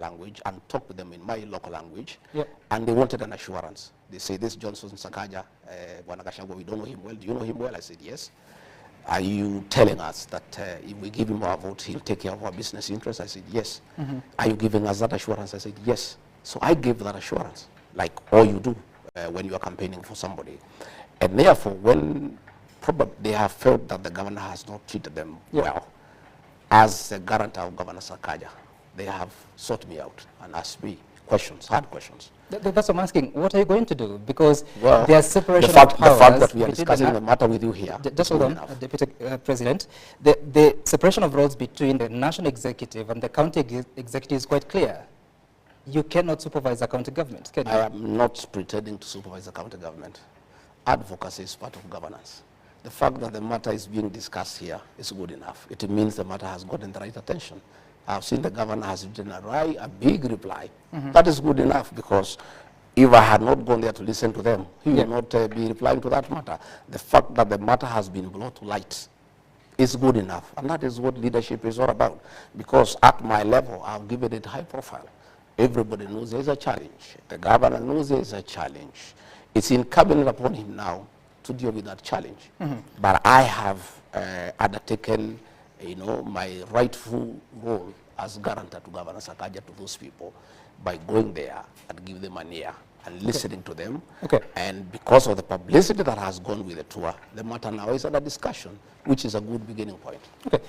language and talk to them in my local language, Yep. and they wanted an assurance. They say, this Johnson Sakaja, Gachagua, we don't know him well. Do you know him well? I said, yes. Are you telling us that if we give him our vote, he'll take care of our business interests? I said, yes. Are you giving us that assurance? I said, yes. So I gave that assurance, like all you do when you are campaigning for somebody. And therefore, when probably they have felt that the governor has not treated them well, as a guarantor of Governor Sakaja, they have sought me out and asked me questions, hard questions. That's what I'm asking. What are you going to do? Because well, there's separation of powers. The fact that we are discussing the matter with you here. Just hold on, Deputy President. The separation of roles between the national executive and the county executive is quite clear. You cannot supervise the county government, can you? I am not pretending to supervise the county government. Advocacy is part of governance. The fact that the matter is being discussed here is good enough. It means the matter has gotten the right attention. I've seen the governor has written a big reply. That is good enough, because if I had not gone there to listen to them, he would not be replying to that matter. The fact that the matter has been brought to light is good enough, and that is what leadership is all about. Because at my level, I've given it high profile. Everybody knows there's a challenge. The governor knows there's a challenge. It's incumbent upon him now to deal with that challenge. But I have undertaken, my rightful role as guarantor to Governor Sakaja to those people by going there and give them an ear and listening to them. And because of the publicity that has gone with the tour, the matter now is under discussion, which is a good beginning point. Okay,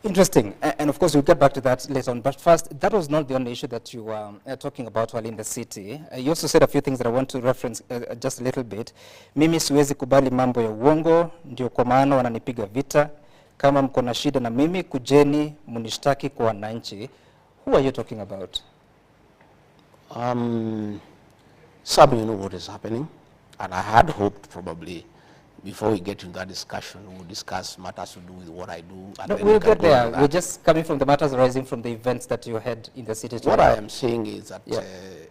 interesting. And of course, we'll get back to that later on. But first, that was not the only issue that you were talking about while in the city. You also said a few things that I want to reference just a little bit. Mimi siwezi kubali mambo ya uongo, ndio kwa maana wananipiga vita. Kama mko na shida na mimi, kujeni munishtaki kwa wananchi. Who are you talking about? Some you know what is happening, and I had hoped probably before we get into that discussion, we'll discuss matters to do with what I do. And no, we'll get there. We're just coming from the matters arising from the events that you had in the city today. What I am saying is that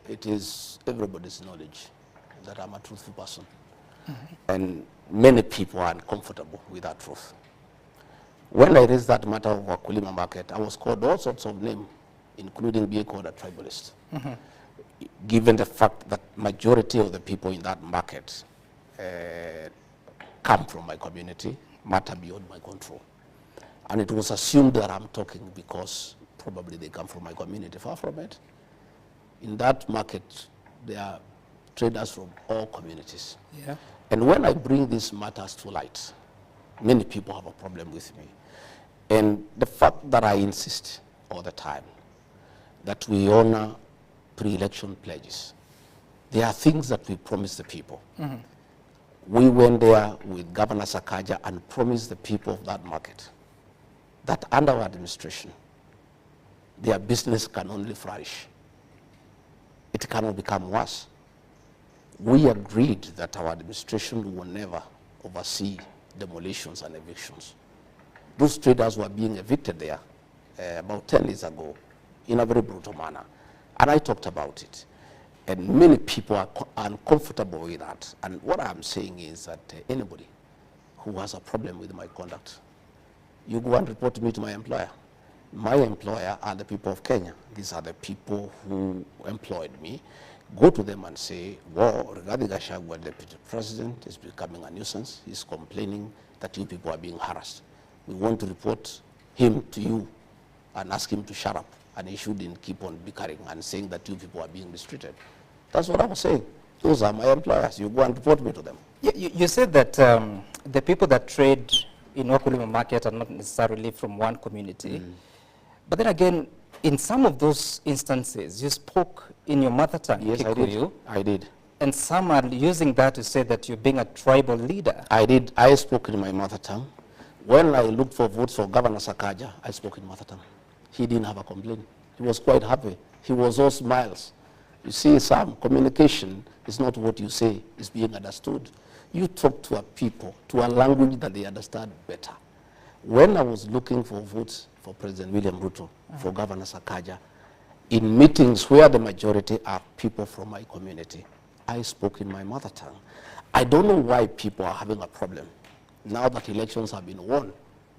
it is everybody's knowledge that I'm a truthful person. And many people are uncomfortable with that truth. When I raised that matter of Wakulima market, I was called all sorts of names, including being called a tribalist. Given the fact that majority of the people in that market come from my community, matter beyond my control. And it was assumed that I'm talking because probably they come from my community. Far from it. In that market, there are traders from all communities. And when I bring these matters to light, many people have a problem with me. And the fact that I insist all the time that we honor pre-election pledges. There are things that we promise the people. We went there with Governor Sakaja and promised the people of that market that under our administration, their business can only flourish. It cannot become worse. We agreed that our administration will never oversee demolitions and evictions. Those traders were being evicted there about 10 years ago in a very brutal manner. And I talked about it. And many people are uncomfortable with that. And what I'm saying is that anybody who has a problem with my conduct, you go and report me to my employer. My employer are the people of Kenya. These are the people who employed me. Go to them and say, well, regarding Gachagua, Deputy President is becoming a nuisance. He's complaining that you people are being harassed. We want to report him to you and ask him to shut up. And he shouldn't keep on bickering and saying that you people are being mistreated. That's what I was saying. Those are my employers. You go and report me to them. You said that the people that trade in Wakulima market are not necessarily from one community. But then again, in some of those instances, you spoke in your mother tongue, yes, Kikuyu. I did. And some are using that to say that you're being a tribal leader. I did. I spoke in my mother tongue. When I looked for votes for Governor Sakaja, I spoke in mother tongue. He didn't have a complaint. He was quite happy. He was all smiles. You see, some communication is not what you say, it's being understood. You talk to a people, to a language that they understand better. When I was looking for votes for President William Ruto, for Governor Sakaja, in meetings where the majority are people from my community, I spoke in my mother tongue. I don't know why people are having a problem now that elections have been won.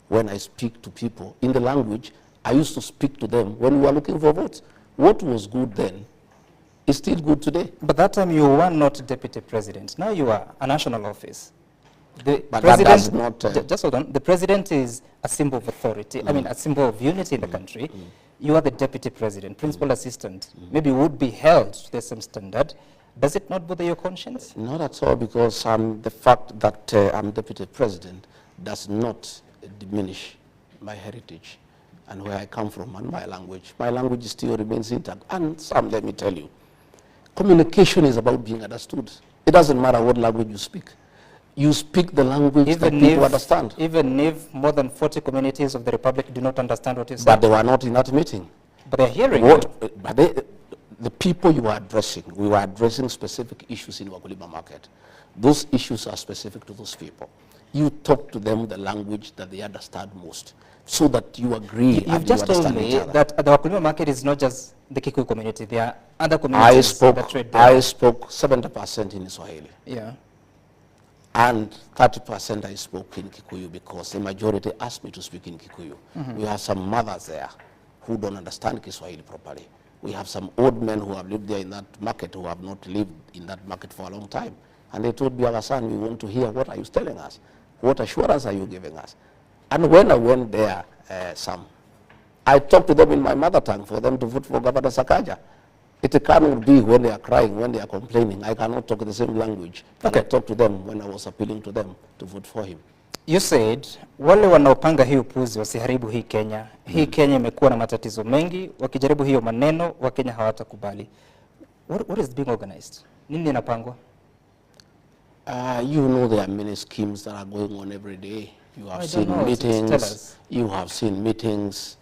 When I speak to people in the language I used to speak to them when we were looking for votes. what was good then is still good today. But that time you were not deputy president. Now you are a national office. The But president, that does not... just hold on. The president is a symbol of authority. I mean, a symbol of unity in the country. You are the deputy president, principal assistant. Maybe would be held to the same standard. Does it not bother your conscience? Not at all, because the fact that I'm deputy president does not diminish my heritage and where I come from and my language. My language still remains intact. And Sam, let me tell you, communication is about being understood. It doesn't matter what language you speak. You speak the language that people understand. Even if more than 40 communities of the Republic do not understand what you say. But they were not in that meeting. But they're hearing you. But the people you are addressing, we were addressing specific issues in Wakulima market. Those issues are specific to those people. You talk to them the language that they understand most, so that you agree. You've just told me that the Wakulima market is not just the Kikuyu community. There are other communities that trade there. I spoke 70% in Swahili. Yeah. And 30% I spoke in Kikuyu, because the majority asked me to speak in Kikuyu. We have some mothers there who don't understand Kiswahili properly. We have some old men who have lived there in that market who have not lived in that market for a long time. And they told me, our son, we want to hear, what are you telling us? What assurance are you giving us? And when I went there, Sam, I talked to them in my mother tongue for them to vote for Governor Sakaja. It cannot be when they are crying, when they are complaining. I cannot talk the same language. Okay. I talked to them when I was appealing to them to vote for him. You said, wale wanaopanga hii upuzi wasiharibu hii Kenya. Hii Kenya imekuwa na matatizo mengi, wakijaribu hiyo maneno, Wakenya hawatakubali. What is being organized? Nini inapangwa? You know, there are many schemes that are going on every day. You have seen meetings. You have seen meetings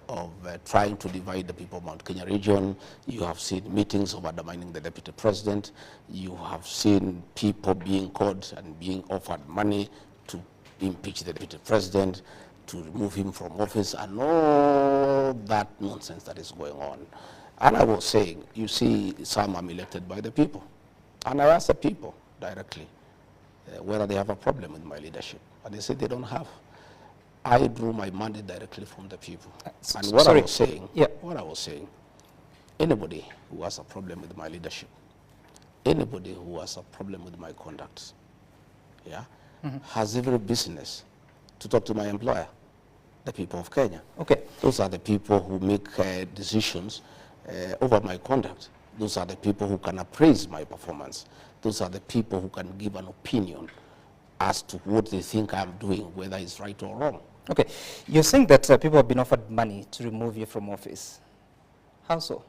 of trying to divide the people of Mount Kenya region. You have seen meetings of undermining the deputy president. You have seen people being caught and being offered money to impeach the deputy president, to remove him from office, and all that nonsense that is going on. And I was saying, you see, some I'm elected by the people. And I asked the people directly whether they have a problem with my leadership. And they said they don't have. I drew my mandate directly from the people. And what I was saying, anybody who has a problem with my leadership, anybody who has a problem with my conduct, has every business to talk to my employer, the people of Kenya. Okay. Those are the people who make decisions over my conduct. Those are the people who can appraise my performance. Those are the people who can give an opinion as to what they think I'm doing, whether it's right or wrong. Okay, you're saying that people have been offered money to remove you from office. How so?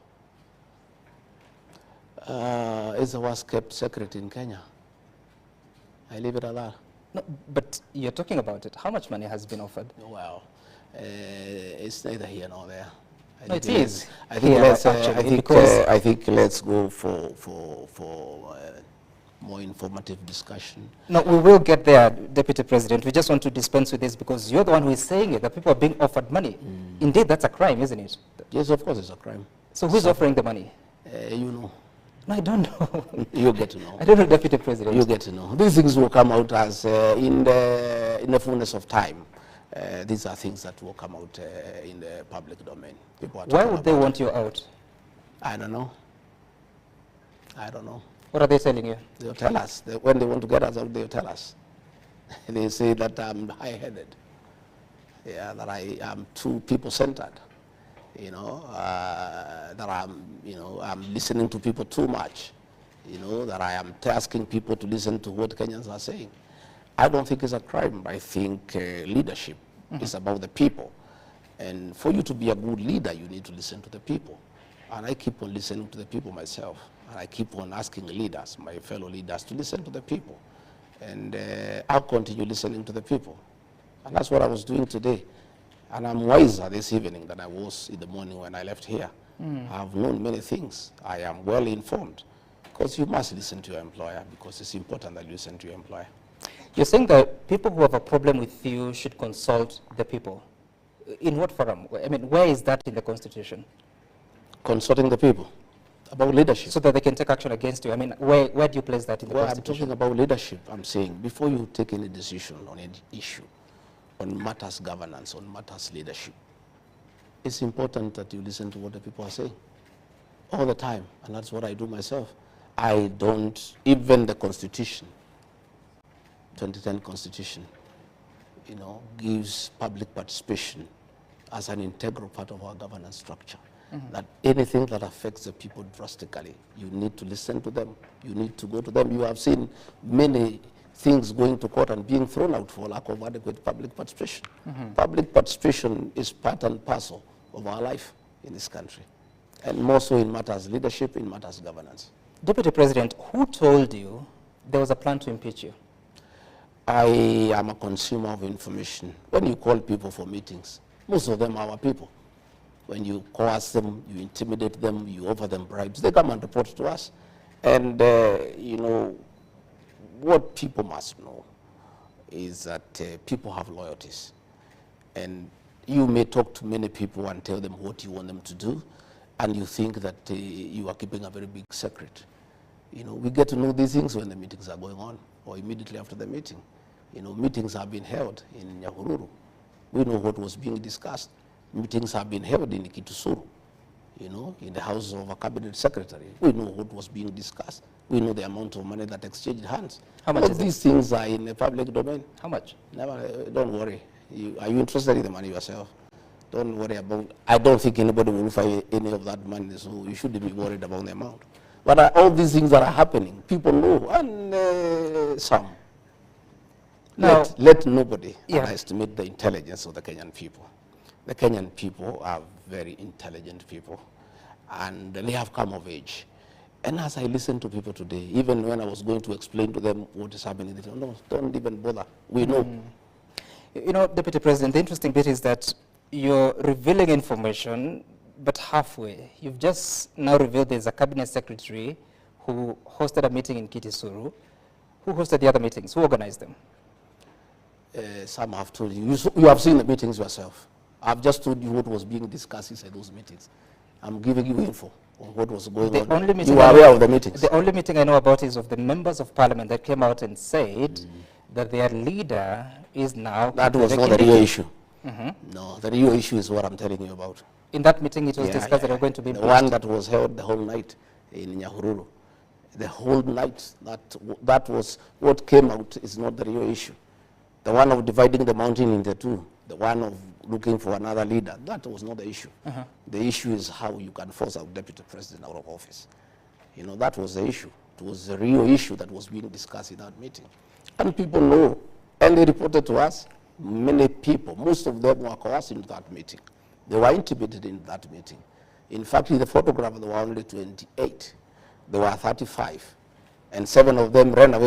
It's the worst kept secret in Kenya. I leave it at that. No, but you're talking about it. How much money has been offered? Well, it's neither here nor there. I think let's go for more informative discussion. No, we will get there, Deputy President. We just want to dispense with this because you're the one who is saying it, that people are being offered money. Indeed, that's a crime, isn't it? Yes, of course it's a crime. So who's offering the money? You know. No, I don't know. You get to know. I don't know, Deputy President. You get to know. These things will come out as in the fullness of time. These are things that will come out in the public domain. Why would they want you out? I don't know. I don't know. What are they telling you? They'll tell us. When they want to get us out, they'll tell us. They say that I'm high-headed. Yeah, that I am too people-centered. You know, that I'm listening to people too much. You know, that I am asking people to listen to what Kenyans are saying. I don't think it's a crime. I think leadership is about the people. And for you to be a good leader, you need to listen to the people. And I keep on listening to the people myself. And I keep on asking leaders, my fellow leaders, to listen to the people. And I'll continue listening to the people. And that's what I was doing today. And I'm wiser this evening than I was in the morning when I left here. I've known many things. I am well informed. Because you must listen to your employer, because it's important that you listen to your employer. You're saying that people who have a problem with you should consult the people. In what forum? I mean, where is that in the Constitution? Consulting the people about leadership. So that they can take action against you. I mean, where do you place that in the Constitution? I'm talking about leadership. I'm saying before you take any decision on any issue, on matters governance, on matters leadership, it's important that you listen to what the people are saying all the time, and that's what I do myself. I don't, even the Constitution, 2010 Constitution, gives public participation as an integral part of our governance structure. That anything that affects the people drastically, you need to listen to them, you need to go to them. You have seen many things going to court and being thrown out for lack of adequate public participation. Public participation is part and parcel of our life in this country, and more so in matters leadership, in matters governance. Deputy President, who told you there was a plan to impeach you? I am a consumer of information. When you call people for meetings, most of them are our people. When you coerce them, you intimidate them, you offer them bribes, they come and report to us. And, what people must know is that people have loyalties. And you may talk to many people and tell them what you want them to do, and you think that you are keeping a very big secret. We get to know these things when the meetings are going on, or immediately after the meeting. Meetings have been held in Nyahururu. We know what was being discussed. Meetings have been held in Kitusuru, in the house of a cabinet secretary. We know what was being discussed. We know the amount of money that exchanged hands. How much is these things are in the public domain. How much? Never, don't worry. Are you interested in the money yourself? Don't worry about, I don't think anybody will find any of that money, so you shouldn't be worried about the amount. But all these things that are happening, people know, and some. Now, let nobody underestimate the intelligence of the Kenyan people. The Kenyan people are very intelligent people, and they have come of age. And as I listen to people today, even when I was going to explain to them what is happening, they say, no, don't even bother. We know. Deputy President, the interesting bit is that you're revealing information, but halfway. You've just now revealed there's a cabinet secretary who hosted a meeting in Kitisuru. Who hosted the other meetings? Who organized them? Some have told you. You have seen the meetings yourself. I've just told you what was being discussed inside those meetings. I'm giving you info on what was going on. You are aware of the meetings. The only meeting I know about is of the members of parliament that came out and said that their leader is now... That was not the real issue. No, the real issue is what I'm telling you about. In that meeting it was discussed that they were going to be... The one that was held the whole night in Nyahururu. The whole night, that was what came out is not the real issue. The one of dividing the mountain into two, the one of looking for another leader, that was not the issue. The issue is how you can force our deputy president out of office. That was the issue. It was the real issue that was being discussed in that meeting. And people know, and they reported to us, many people, most of them were coerced into that meeting. They were intimidated in that meeting. In fact, in the photograph, there were only 28. There were 35. And 7 of them ran away